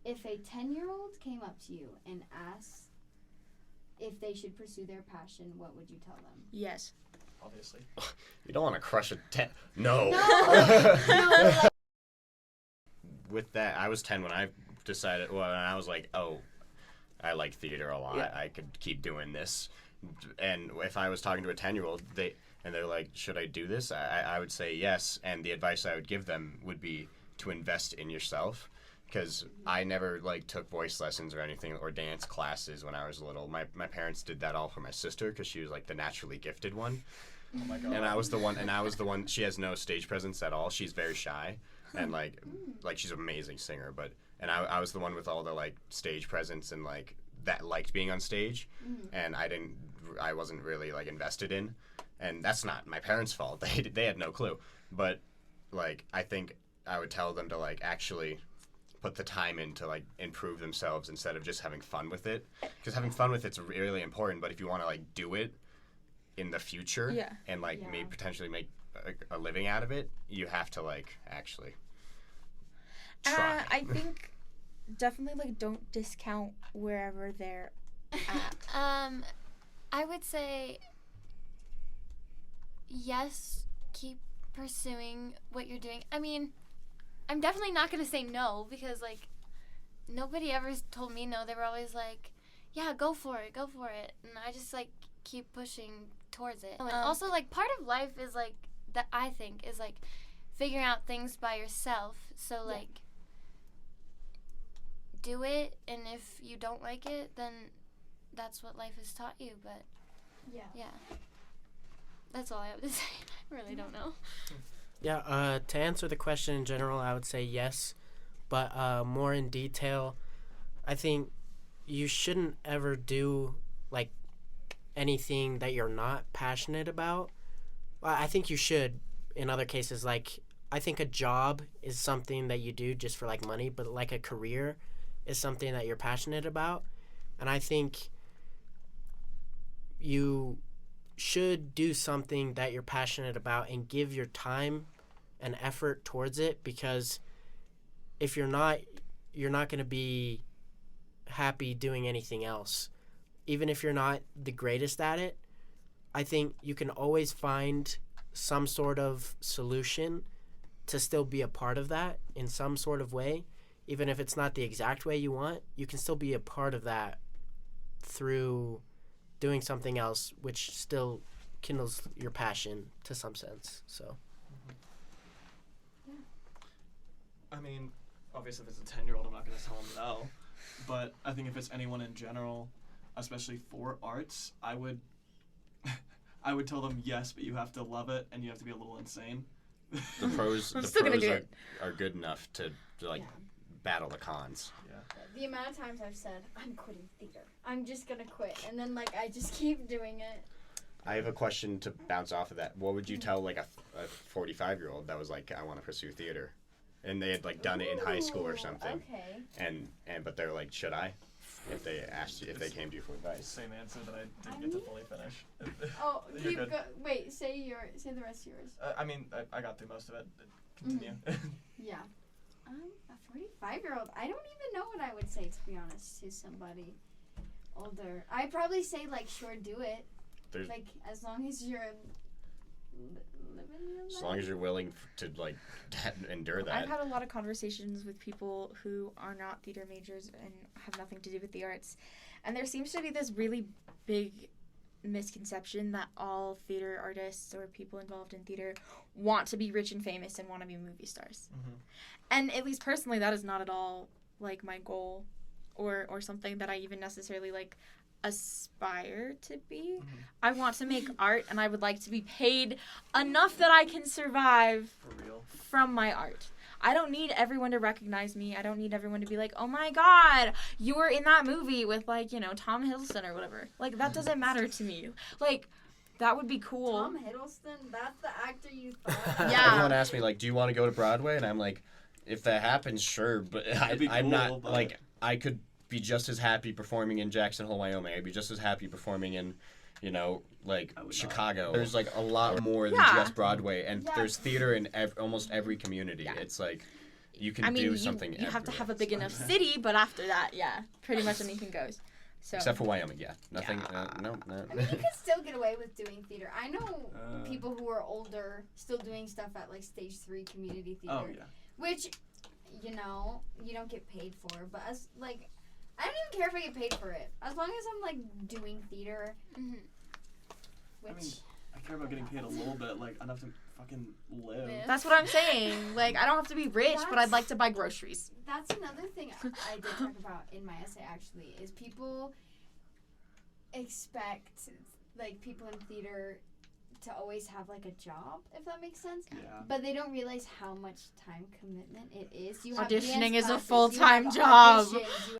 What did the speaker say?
if a 10-year-old came up to you and asked if they should pursue their passion, what would you tell them? Yes. Obviously. You don't want to crush a 10. No. No. With that, I was 10 when I decided, and I was like, oh, I like theater a lot. Yeah. I could keep doing this. And if I was talking to a 10-year-old, they're like, should I do this? I would say yes. And the advice I would give them would be to invest in yourself. Because I never took voice lessons or anything or dance classes when I was little. My parents did that all for my sister because she was the naturally gifted one. Oh my God. And I was the one. She has no stage presence at all. She's very shy, and she's an amazing singer. And I was the one with all the stage presence and that liked being on stage, and I wasn't really invested in, and that's not my parents' fault. They had no clue, but I think I would tell them to actually put the time in to improve themselves instead of just having fun with it, because having fun with it's really important. But if you want to do it in the future and maybe potentially make a living out of it, you have to actually try. I think definitely don't discount wherever they're at. I would say yes, keep pursuing what you're doing. I mean, I'm definitely not going to say no, because nobody ever told me no. They were always like, yeah, go for it. And I just keep pushing towards it. And also part of life is that I think is figuring out things by yourself. So do it, and if you don't like it, then that's what life has taught you. But yeah, that's all I have to say. I really don't know. Yeah, to answer the question in general, I would say yes, but more in detail, I think you shouldn't ever do anything that you're not passionate about. Well, I think you should in other cases. I think a job is something that you do just for money, but a career is something that you're passionate about. And I think you should do something that you're passionate about and give your time and effort towards it, because if you're not going to be happy doing anything else. Even if you're not the greatest at it, I think you can always find some sort of solution to still be a part of that in some sort of way. Even if it's not the exact way you want, you can still be a part of that through doing something else, which still kindles your passion to some sense. So, I mean, obviously if it's a 10-year-old, I'm not going to tell them no. But I think if it's anyone in general, especially for arts, I would tell them yes, but you have to love it and you have to be a little insane. The pros are good enough to battle the cons. Yeah. The amount of times I've said, I'm quitting theater. I'm just going to quit. And then, I just keep doing it. I have a question to bounce off of that. What would you tell, a 45-year-old that was I want to pursue theater? And they had, done it in high school or something. Okay. But they're like, should I? If they asked you, if they came to you for advice. Same answer that I didn't get to fully finish. Oh, You're good. Wait, say the rest of yours. I got through most of it. Continue. Yeah. A 45-year-old, I don't even know what I would say, to be honest, to somebody older. I'd probably say, sure, do it. As long as you're living your life. As long as you're willing to, endure that. I've had a lot of conversations with people who are not theater majors and have nothing to do with the arts. And there seems to be this really big misconception that all theater artists or people involved in theater want to be rich and famous and want to be movie stars. Mm-hmm. And at least personally, that is not at all my goal or something that I even necessarily aspire to be. Mm-hmm. I want to make art, and I would like to be paid enough that I can survive For real. from my art. I don't need everyone to recognize me. I don't need everyone to be like, oh my God, you were in that movie with Tom Hiddleston or whatever. That doesn't matter to me. That would be cool. Tom Hiddleston? That's the actor you thought? Yeah. Everyone asked me, do you want to go to Broadway? And I'm like, if that happens, sure. But I'm not, I could be just as happy performing in Jackson Hole, Wyoming. I'd be just as happy performing in, Chicago. There's a lot more than just Broadway, and there's theater in almost every community. Yeah. It's You can I mean, do something. you have to have a everywhere. big enough city, but after that, yeah, pretty much anything goes. So Except for Wyoming, yeah. Nothing. Yeah. No. I mean, you could still get away with doing theater. I know people who are older still doing stuff at like stage 3 community theater. Oh yeah. Which, you know, you don't get paid for. But as like, I don't even care if I get paid for it. As long as I'm like doing theater. Mhm. Which. I mean, I care about getting paid a little bit, like enough to fucking live. Live. that's what I'm saying. Like, I don't have to be rich, but I'd like to buy groceries. That's another thing I did talk about in my essay, actually, is people expect, like, people in theater to always have, like, a job, if that makes sense. Yeah. But they don't realize how much time commitment it is. You have Auditioning dance is a classes, full-time you have job. auditions, you